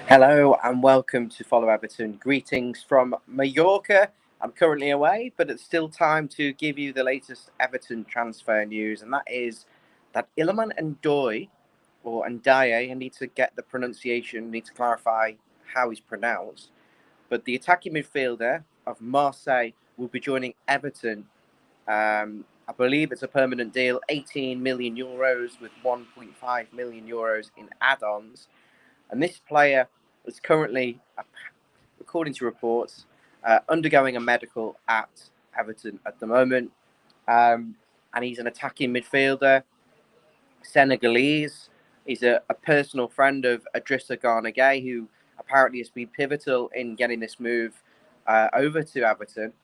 Hello and welcome to Follow Everton. Greetings from Mallorca. I'm currently away, but it's still time to give you the latest Everton transfer news, and that is that Iliman Ndiaye, or Ndiaye, I need to get the pronunciation, need to clarify how he's pronounced, but the attacking midfielder of Marseille will be joining Everton. I believe it's a permanent deal, 18 million euros with 1.5 million euros in add-ons. And this player is currently, according to reports, undergoing a medical at Everton at the moment. And he's an attacking midfielder, Senegalese. He's a personal friend of Idrissa Gana Gueye, who apparently has been pivotal in getting this move over to Everton.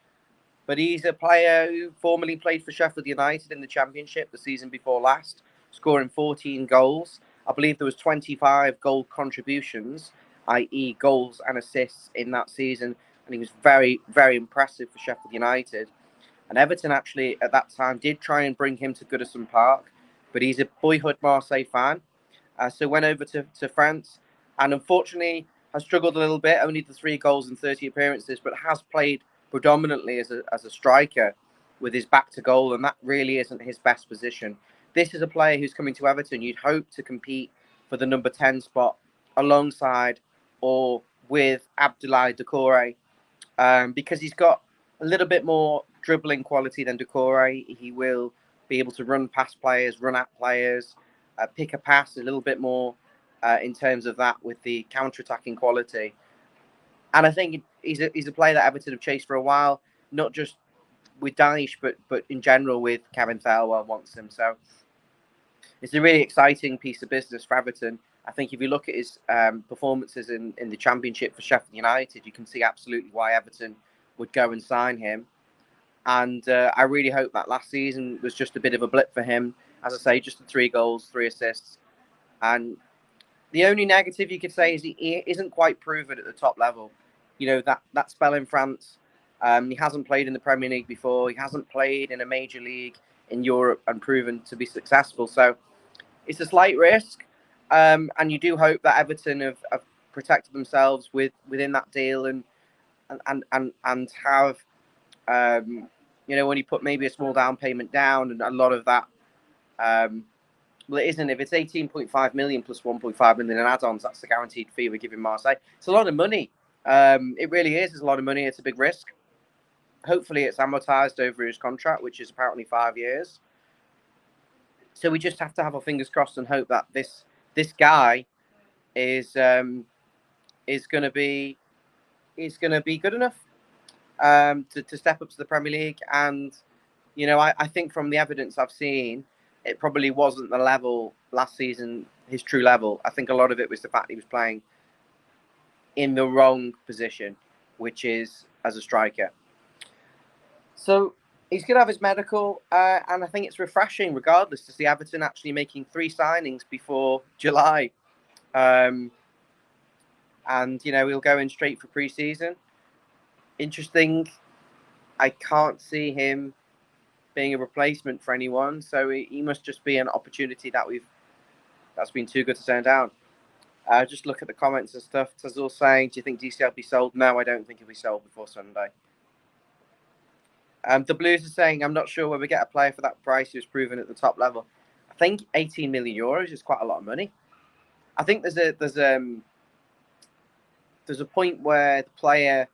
But he's a player who formerly played for Sheffield United in the Championship the season before last, scoring 14 goals. I believe there was 25 goal contributions, i.e. goals and assists in that season. And he was very, very impressive for Sheffield United. And Everton actually, at that time, did try and bring him to Goodison Park. But he's a boyhood Marseille fan. So went over to France. And unfortunately, has struggled a little bit, only the 3 goals in 30 appearances, but has played predominantly as a striker with his back to goal, and that really isn't his best position. This is a player who's coming to Everton. You'd hope to compete for the number 10 spot alongside or with Abdoulaye Doucouré, because he's got a little bit more dribbling quality than Doucouré. He will be able to run past players, run at players, pick a pass a little bit more in terms of that with the counter-attacking quality. And I think he's a player that Everton have chased for a while, not just with Dyche, but in general with Kevin Thelwell wants him. So it's a really exciting piece of business for Everton. I think if you look at his performances in the Championship for Sheffield United, you can see absolutely why Everton would go and sign him. And I really hope that last season was just a bit of a blip for him. As I say, just the 3 goals, 3 assists. And the only negative you could say is he isn't quite proven at the top level. You know, that spell in France, he hasn't played in the Premier League before. He hasn't played in a major league in Europe and proven to be successful. So it's a slight risk. And you do hope that Everton have protected themselves within that deal and have, when you put maybe a small down payment down and a lot of that, well, it isn't. If it's 18.5 million plus 1.5 million in add-ons, that's the guaranteed fee we're giving Marseille. It's a lot of money. It really is. It's a lot of money. It's a big risk. Hopefully, it's amortized over his contract, which is apparently 5 years. So we just have to have our fingers crossed and hope that this guy is going to be good enough to step up to the Premier League. And I think from the evidence I've seen, it probably wasn't the level last season, his true level. I think a lot of it was the fact he was playing in the wrong position, which is as a striker. So he's going to have his medical, and I think it's refreshing, regardless, to see Everton actually making 3 signings before July. And, he'll go in straight for pre-season. Interesting. I can't see him being a replacement for anyone, so he must just be an opportunity that's been too good to turn down. Just look at the comments and stuff. Tazul saying, "Do you think DCL will be sold?" No, I don't think he'll be sold before Sunday. The Blues are saying, "I'm not sure where we get a player for that price who's proven at the top level." I think 18 million euros is quite a lot of money. I think there's a point where the player,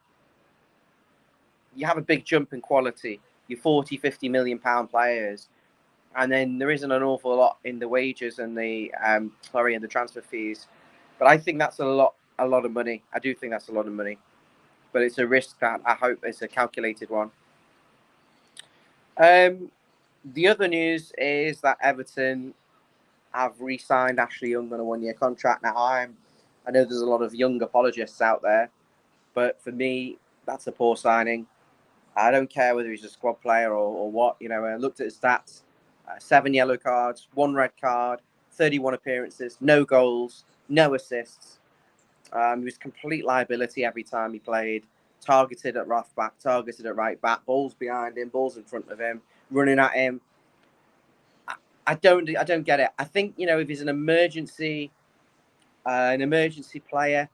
you have a big jump in quality. You're 40, 50 million pound players, and then there isn't an awful lot in the wages and the and the transfer fees. But I think that's a lot of money. I do think that's a lot of money, but it's a risk that I hope is a calculated one. The other news is that Everton have re-signed Ashley Young on a 1-year contract. Now, I know there's a lot of young apologists out there, but for me, that's a poor signing. I don't care whether he's a squad player or what. I looked at his stats: 7 yellow cards, 1 red card, 31 appearances, no goals, no assists. He was complete liability every time he played. Targeted at left back, targeted at right back, balls behind him, balls in front of him, running at him. I don't get it. I think if he's an emergency player,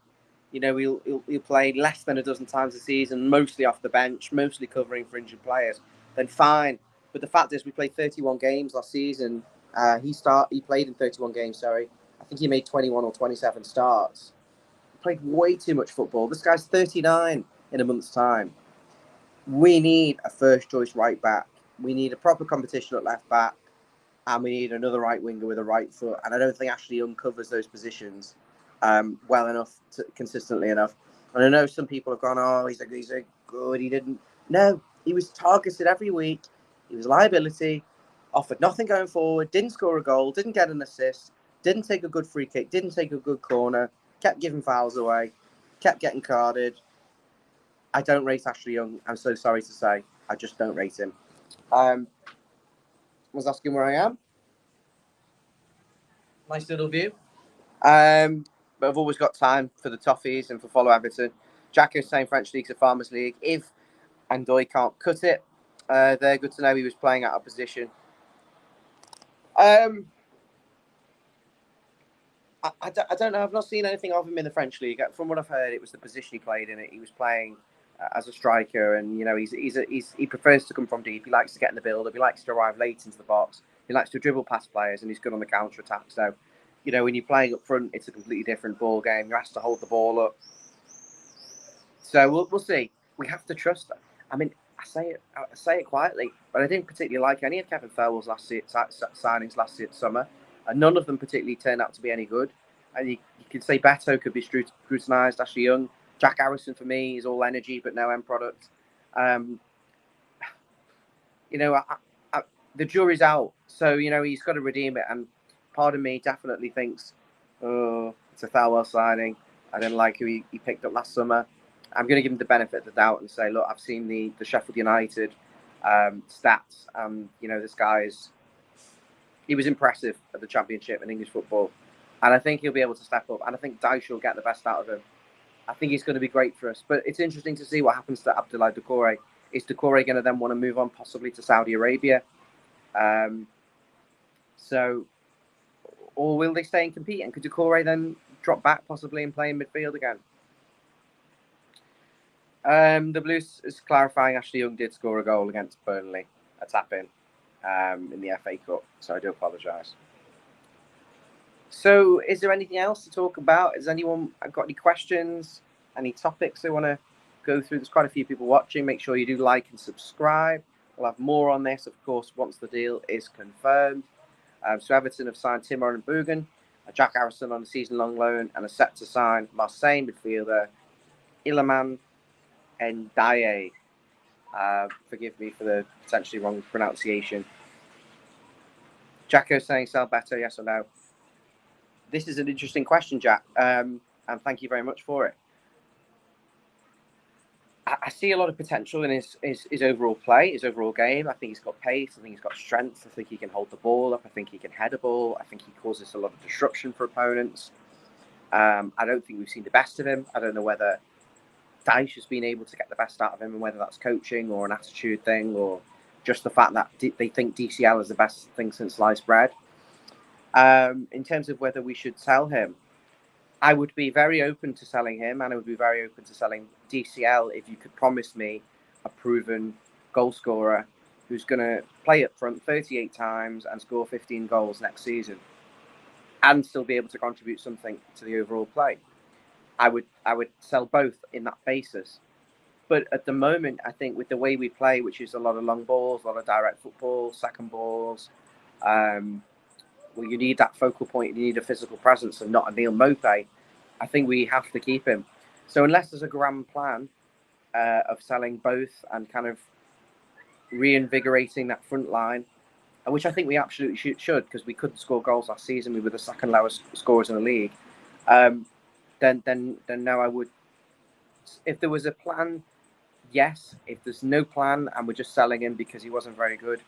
he'll play less than a dozen times a season, mostly off the bench, mostly covering for injured players, then fine. But the fact is, we played 31 games last season. He played in 31 games. Sorry, I think he made 21 or 27 starts. He played way too much football. This guy's 39 in a month's time. We need a first choice right back. We need a proper competition at left back, and we need another right winger with a right foot. And I don't think Ashley Young covers those positions well enough, consistently enough. And I know some people have gone, "Oh, he's a good. He didn't." No, he was targeted every week. He was a liability. Offered nothing going forward. Didn't score a goal. Didn't get an assist. Didn't take a good free kick. Didn't take a good corner. Kept giving fouls away. Kept getting carded. I don't rate Ashley Young. I'm so sorry to say. I just don't rate him. Was asking where I am. Nice little view. But I've always got time for the Toffees and for Follow Everton. Jack is saying French League's a Farmers League. If Ndiaye can't cut it, they're good to know he was playing out of position. I don't know. I've not seen anything of him in the French League. From what I've heard, it was the position he played in it. He was playing as a striker, and he prefers to come from deep. He likes to get in the build-up. He likes to arrive late into the box. He likes to dribble past players, and he's good on the counter attack. So, when you're playing up front, it's a completely different ball game. You're asked to hold the ball up. So we'll see. We have to trust them. I mean, I say it quietly, but I didn't particularly like any of Kevin Farrell's signings last summer, and none of them particularly turned out to be any good. And you could say Beto could be scrutinised. Ashley Young, Jack Harrison for me is all energy but no end product. The jury's out, so he's got to redeem it. And part of me definitely thinks, oh, it's a Farewell signing. I didn't like who he picked up last summer. I'm going to give him the benefit of the doubt and say, look, I've seen the Sheffield United stats. This he was impressive at the Championship in English football. And I think he'll be able to step up. And I think Dyche will get the best out of him. I think he's going to be great for us. But it's interesting to see what happens to Abdoulaye Doucouré. Is Doucouré going to then want to move on possibly to Saudi Arabia? Or will they stay and compete? And could Doucouré then drop back possibly and play in midfield again? The Blues is clarifying Ashley Young did score a goal against Burnley, a tap-in in the FA Cup. So I do apologise. So is there anything else to talk about? Has anyone got any questions, any topics they want to go through? There's quite a few people watching. Make sure you do like and subscribe. We'll have more on this, of course, once the deal is confirmed. So Everton have signed Timor and Bugan, Jack Harrison on a season-long loan, and are set to sign Marseille midfielder Iliman Ndiaye. Forgive me for the potentially wrong pronunciation. Jacko saying sell Beto, yes or no? This is an interesting question, Jack, and thank you very much for it. I see a lot of potential in his overall play, his overall game. I think he's got pace. I think he's got strength. I think he can hold the ball up. I think he can head a ball. I think he causes a lot of disruption for opponents. I don't think we've seen the best of him. I don't know whether Dyche has been able to get the best out of him, and whether that's coaching or an attitude thing, or just the fact that they think DCL is the best thing since sliced bread. In terms of whether we should sell him, I would be very open to selling him, and I would be very open to selling DCL if you could promise me a proven goal scorer who's going to play up front 38 times and score 15 goals next season and still be able to contribute something to the overall play. I would sell both in that basis. But at the moment, I think with the way we play, which is a lot of long balls, a lot of direct football, second balls, you need that focal point, you need a physical presence and not a Neil Maupay. I think we have to keep him. So unless there's a grand plan of selling both and kind of reinvigorating that front line, which I think we absolutely should, because we couldn't score goals last season. We were the second lowest scorers in the league. Then no, I would. If there was a plan, yes. If there's no plan and we're just selling him because he wasn't very good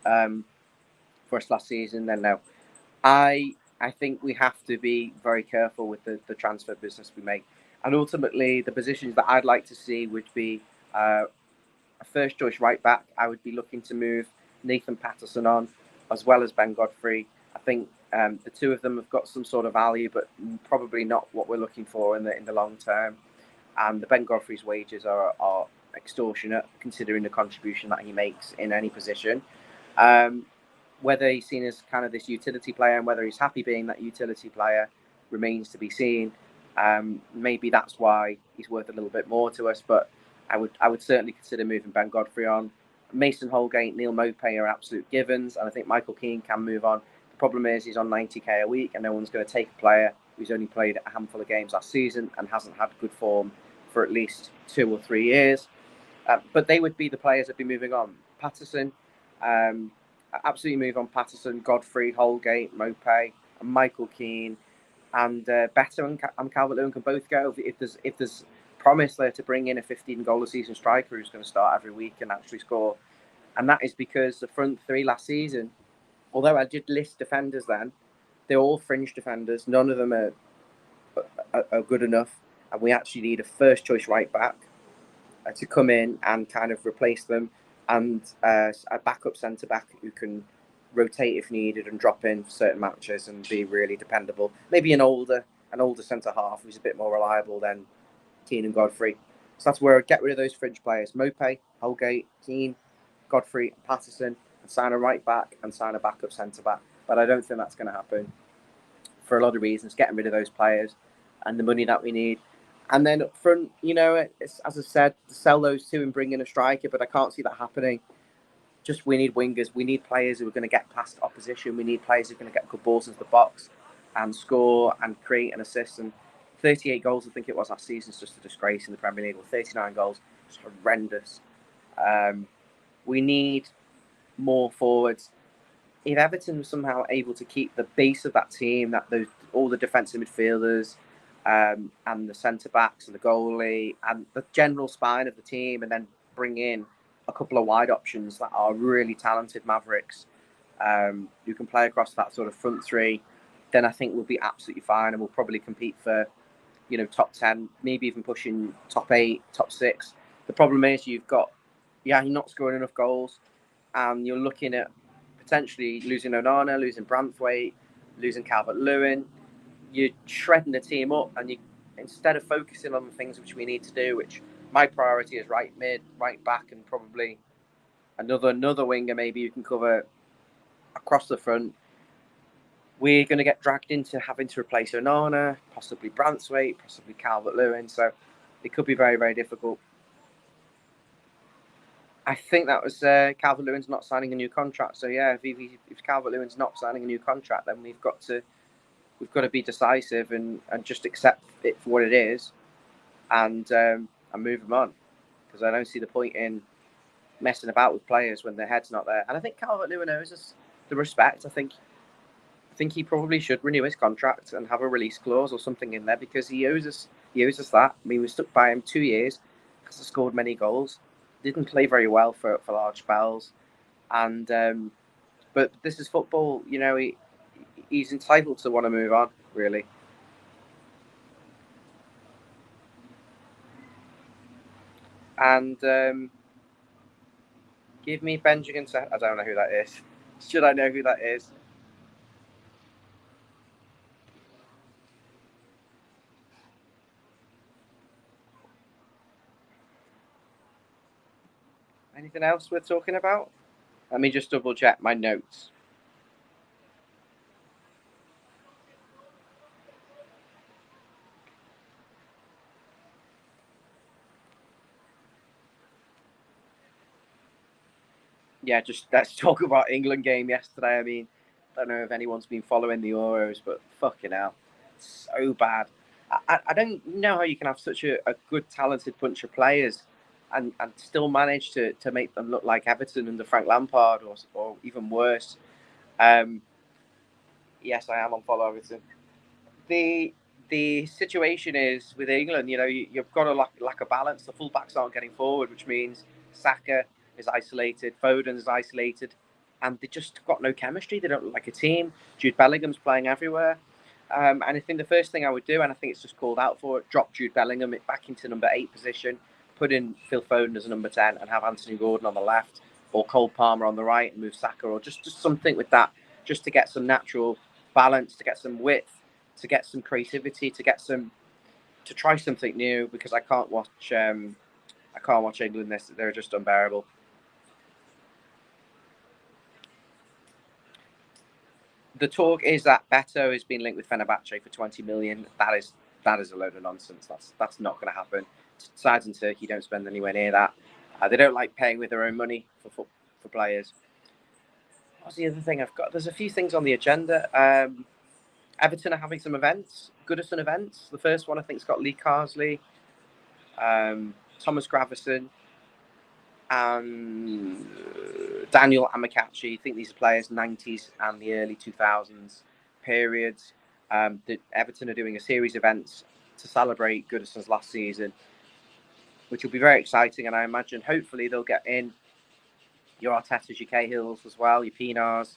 for us last season, then no. I think we have to be very careful with the transfer business we make. And ultimately, the positions that I'd like to see would be a first choice right back. I would be looking to move Nathan Patterson on, as well as Ben Godfrey. I think The two of them have got some sort of value, but probably not what we're looking for in the long term. And the Ben Godfrey's wages are extortionate, considering the contribution that he makes in any position. Whether he's seen as kind of this utility player and whether he's happy being that utility player remains to be seen. Maybe that's why he's worth a little bit more to us, but I would certainly consider moving Ben Godfrey on. Mason Holgate, Neil Maupay are absolute givens, and I think Michael Keane can move on. The problem is he's on 90k a week, and no one's going to take a player who's only played a handful of games last season and hasn't had good form for at least 2 or 3 years. But they would be the players that'd be moving on. Patterson, absolutely move on Patterson, Godfrey, Holgate, Maupay, and Michael Keane, and Better and Calvert-Lewin can both go. If there's promise there to bring in a 15-goal a season striker who's going to start every week and actually score, and that is because the front three last season, although I did list defenders then, they're all fringe defenders. None of them are good enough, and we actually need a first-choice right-back to come in and kind of replace them, and a backup centre-back who can rotate if needed and drop in for certain matches and be really dependable. Maybe an older centre-half who's a bit more reliable than Keane and Godfrey. So that's where I'd get rid of those fringe players. Maupay, Holgate, Keane, Godfrey, and Patterson, and sign a right-back and sign a backup centre-back. But I don't think that's going to happen for a lot of reasons, getting rid of those players and the money that we need. And then up front, as I said, sell those two and bring in a striker, but I can't see that happening. Just we need wingers. We need players who are going to get past opposition. We need players who are going to get good balls into the box and score and create an assist. And 38 goals, I think it was last season, is just a disgrace in the Premier League. Well, 39 goals, it's horrendous. We need more forwards. If Everton was somehow able to keep the base of that team, all the defensive midfielders, and the centre backs and the goalie and the general spine of the team, and then bring in a couple of wide options that are really talented mavericks who can play across that sort of front three, then I think we'll be absolutely fine and we'll probably compete for, top 10, maybe even pushing top 8, top 6. The problem is you're not scoring enough goals, and you're looking at potentially losing Onana, losing Branthwaite, losing Calvert-Lewin. You're shredding the team up, and instead of focusing on the things which we need to do, which my priority is right mid, right back, and probably another winger maybe you can cover across the front, we're going to get dragged into having to replace Onana, possibly Branthwaite, possibly Calvert-Lewin. So it could be very, very difficult. I think that was Calvert-Lewin's not signing a new contract. So yeah, if Calvert-Lewin's not signing a new contract, then we've got to be decisive and just accept it for what it is, and move them on, because I don't see the point in messing about with players when their head's not there. And I think Calvert-Lewin owes us the respect. I think he probably should renew his contract and have a release clause or something in there, because he owes us that. I mean, we stuck by him 2 years because he scored many goals, didn't play very well for large spells, and but this is football. He's entitled to want to move on, really. And give me Benjamin. I don't know who that is. Should I know who that is? Anything else we're talking about? Let me just double check my notes. Yeah, just let's talk about England game yesterday. I mean, I don't know if anyone's been following the Euros, but fucking hell, it's so bad. I don't know how you can have such a good, talented bunch of players and still manage to make them look like Everton under Frank Lampard, or even worse. Yes, I am on follow Everton. The situation is with England, you've got a lack of balance. The fullbacks aren't getting forward, which means Saka is isolated, Foden is isolated, and they just got no chemistry. They don't look like a team. Jude Bellingham's playing everywhere. And I think the first thing I would do, and I think it's just called out for it, drop Jude Bellingham back into number 8 position, put in Phil Foden as a number 10, and have Anthony Gordon on the left, or Cole Palmer on the right, and move Saka, or just something with that, just to get some natural balance, to get some width, to get some creativity, to try something new, because I can't watch England. They're just unbearable. The talk is that Beto has been linked with Fenerbahce for 20 million. That is a load of nonsense. That's not going to happen. Sides in Turkey don't spend anywhere near that. They don't like paying with their own money for players. What's the other thing I've got? There's a few things on the agenda. Everton are having some events, Goodison events. The first one I think's got Lee Carsley, Thomas Gravison, and Daniel Amakachi. I think these are players 90s and the early 2000s periods. Everton are doing a series of events to celebrate Goodison's last season, which will be very exciting. And I imagine hopefully they'll get in your Artetas, your Cahills as well, your Pinars,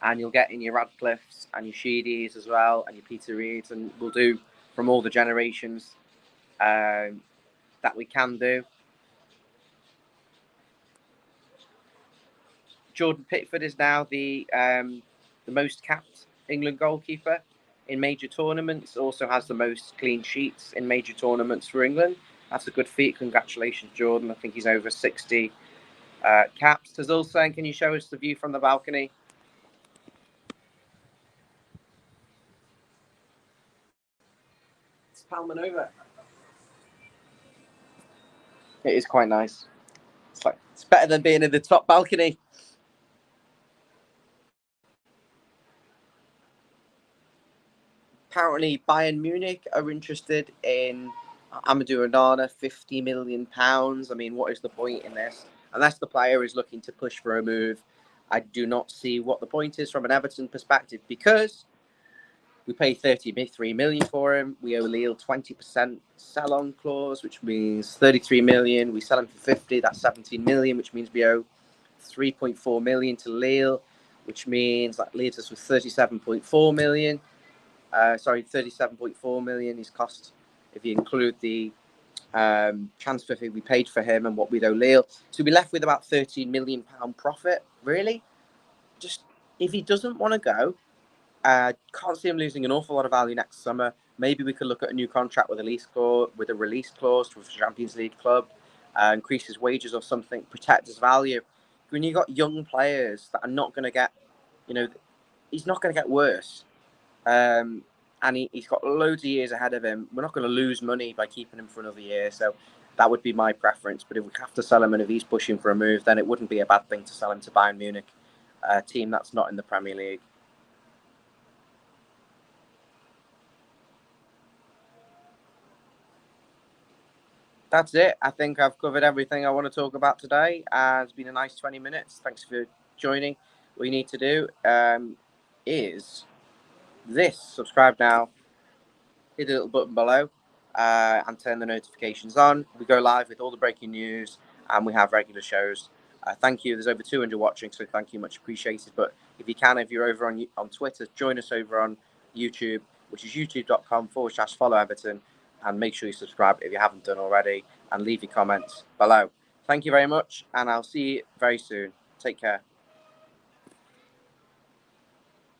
and you'll get in your Radcliffes and your Sheedies as well, and your Peter Reeds, and we'll do from all the generations that we can do. Jordan Pickford is now the most capped England goalkeeper in major tournaments. Also has the most clean sheets in major tournaments for England. That's a good feat. Congratulations, Jordan. I think he's over 60 caps. Tazul saying, can you show us the view from the balcony? It's Palman over. It is quite nice. It's better than being in the top balcony. Apparently, Bayern Munich are interested in Amadou Onana, £50 million. I mean, what is the point in this? Unless the player is looking to push for a move, I do not see what the point is from an Everton perspective, because we pay 33 million for him. We owe Lille 20% sell-on clause, which means 33 million. We sell him for 50. That's 17 million, which means we owe 3.4 million to Lille, which means that leaves us with 37.4 million. 37.4 million is cost if you include the transfer fee we paid for him and what we'd owe Lille. So we'll be left with about £13 million profit, really. Just if he doesn't want to go, can't see him losing an awful lot of value next summer. Maybe we could look at a new contract with a release clause to a Champions League club, increase his wages or something, protect his value. When you've got young players that are not going to get, he's not going to get worse. And he's got loads of years ahead of him. We're not going to lose money by keeping him for another year. So that would be my preference. But if we have to sell him and if he's pushing for a move, then it wouldn't be a bad thing to sell him to Bayern Munich, a team that's not in the Premier League. That's it. I think I've covered everything I want to talk about today. It's been a nice 20 minutes. Thanks for joining. What you need to do is this. Subscribe now. Hit the little button below and turn the notifications on. We go live with all the breaking news and we have regular shows. Thank you. There's over 200 watching, so thank you. Much appreciated. But if you're over on Twitter, join us over on YouTube, which is youtube.com/follow Everton. And make sure you subscribe if you haven't done already and leave your comments below. Thank you very much, and I'll see you very soon. Take care.